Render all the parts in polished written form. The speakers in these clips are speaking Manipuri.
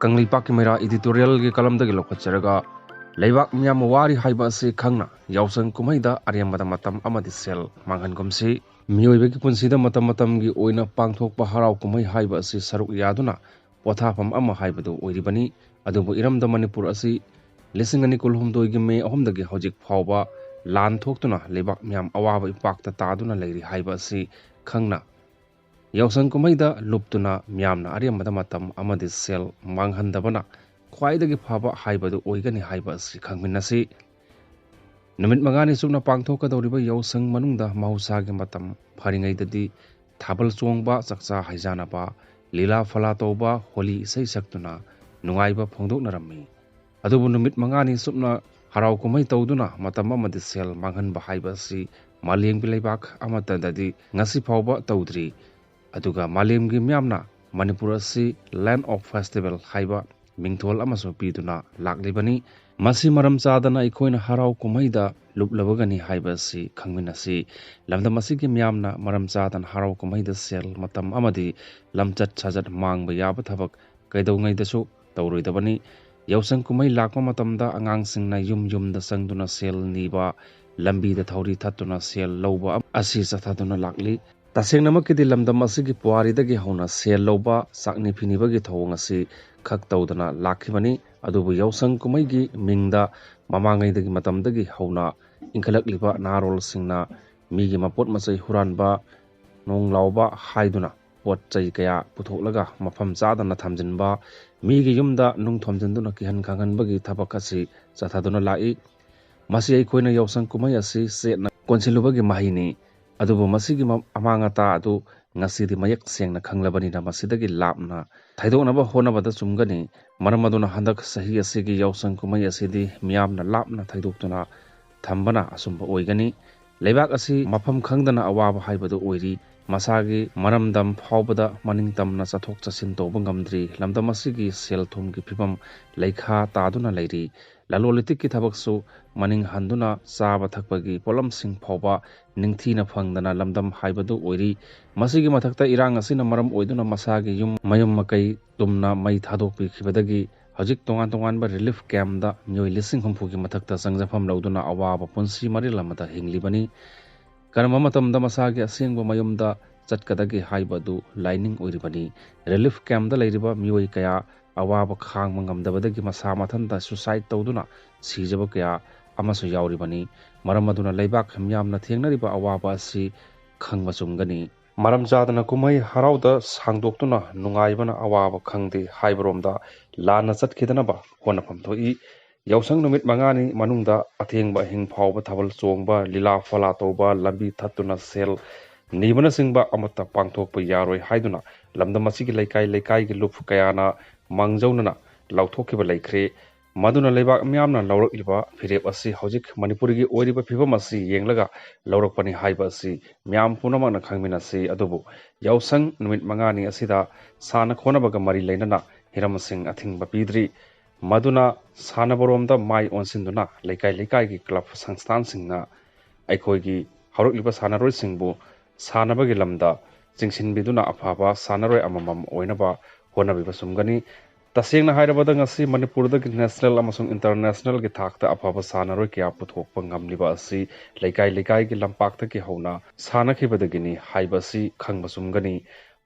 Kanglipaki Mera editorial gi kalam da gi lokacharaga leibak myam wari haiba se khangna yausang kumheida arembda matm amadi sel manghangumsi miyoibe gi punsida matam gi oina pangthokpa harau kumhei haiba se saruk yaduna pothafam ama haibadu oiribani adubu iramda Manipur asi lisingani kulhumdoi gi me ahomdagi hojik phawba lan thoktuna leibak myam awaba ipakta taduna leiri haiba se khangna Yaosang kumheida luptuna myamna arembda matam amadi sel manghandabana khwaidagi phaba haibadu oigani haiba asi khangminasi numit mangani sumna pangthokadoriba yaosang manungda mahusagi matam pharingaidadi thabal chongba chakcha haijanaba lila phala toba holi isai saktuna nungaiba phongdoknarammi adubu numit mangani sumna harau kumai tawduna matam amadi sel manghanba haiba asi malengbi leibak amatadadi ngasi phawba tawdri aduga malemgi myamna Manipur asi land of festival haiba mingthol amaso piduna laklibani masi maram chadana ikoina harau kumheida luplabagani haiba si khangminasi lamdam asigi myamna maram chadan harau kumheida sel matam amadi lamchat chajat mangba yaba thabak kaidongai tawroidabani yausang kumhei lakma matamda angangsingna yumda sangduna sel niba lambi da thauri thattuna sel lawba asi chathaduna lakli tasengnamakidi lamdam asigi puaridagi hauna sel lawba sakni phinibagi thawng asi khak tawdana lakhibani adubu yausang kumaigi mingda mamangaidagi matamdagi hauna inkhalakliba narol singna migi mapot masai huranba nonglawba haiduna pot chai kaya puthoklaga mafam chadana thamjinba migi yumda nung thomjinduna kihan khanganbagi thabak asi chathaduna lai masi aikoina yausang kumai asi setna konsilubagi mahini adubu masigi amangata adu ngasidi mayak sengna khanglabani na masidagi lapna thaidonaba honabada chumgani maramaduna handak sahi asigi yausang kumai asidi miyamna lapna thaidoktuna thambana asumba oigani leibak asi mafam khangdana awaba haibadu oiri masagi maramdam phawbada maningtamna chathok chasin toba ngamdri lamdam asigi selthumgi phibam leikha taduna leiri lalolitikki thabaksu maning handuna chaba thakpagi polamsing phawba ningthina phangdana lamdam haibadu oiri masigi mathakta irang asina maram oiduna masagi mayum makai tumna mai thadokpi khibadagi hojik tongan ba relief camp da myoi lising humpugi mathakta sangjafam lauduna awaba punsi marilamada hinglibani karama matamda masagi asengba mayumda chatkadagi haibadu lining oiribani relief camp da leiriba myoi kaya awaba khang mangamdabadagi masa mathanda suicide tawduna sijaba kaya amasu yauribani maramaduna leibak hamyamna thengnariba awaba asi khangba chumgani maram chadana kumai harauda sangdoktuna nungaibana awaba khangde haibromda lana chatkidanaba honapam thoi yausang numit mangani manungda athengba hing phawba thabal chongba lila phala toba lambi thattuna sel nibana singba amata pangthokpa yaroi haiduna lamdam asigi laikai gi lup kayana mangjaunana lauthokiba laikre maduna leibak myamna lawrakliba phirep asi hojik manipurigi oiriba phibam asi yenglaga lawrakpani haiba asi myam punamana khangminasi adubu yausang numit mangani asida sana khonabaga mari leinana hiramasing athingba pidri maduna sana boromda mai onsinduna laikai gi club sangstan singna aikhoigi hawrakliba sanaroi singbu sanabagi lamda jingsinbiduna afaba sanaroi amamam oinaba honabiba sumgani tasengna hairabada ngasi Manipurda gi national amasung international gi thakta afaba sanaroi kya puthokpa ngamliba asi laikai gi lampakta gi hauna sana khibadagini haibasi khangba sumgani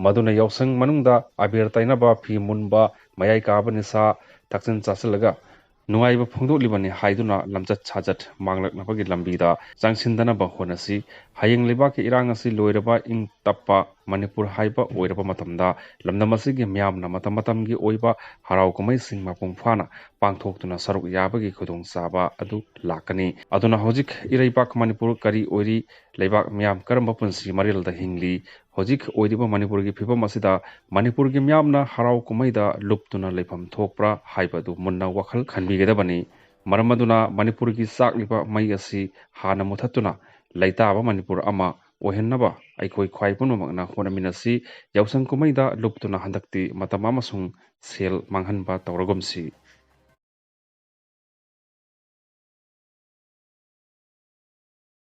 maduna yausang manungda abir tainaba phi munba mayai kabani sa taksin chasalaga nungaiba phongdoklibani haiduna lamchat chajat manglaknabagi lambida jangsindanaba honasi hayeng libaki irang asi loiraba ing tappa Manipur haiba oiraba matamda lamdamasigi myamna matamgi oiba harau kumai sing mapung phana pangthoktuna saruk yabagi khudong saba adu lakani aduna hojik iraipak Manipur kari oiri leibak myam karamba punsi marilda hingli hojik oiriba Manipur gi phibam asida Manipur gi myamna harau kumaida luptuna lepham thokpra haibadu munna wakhal khanbigedabani maramaduna Manipur gi sakliba mai asi hana muthatuna laitaba Manipur ama ohennaba aikoi khwai punumakna honaminasi yausang kumaida luptuna handakti matama masung sel manghanba tawragomsi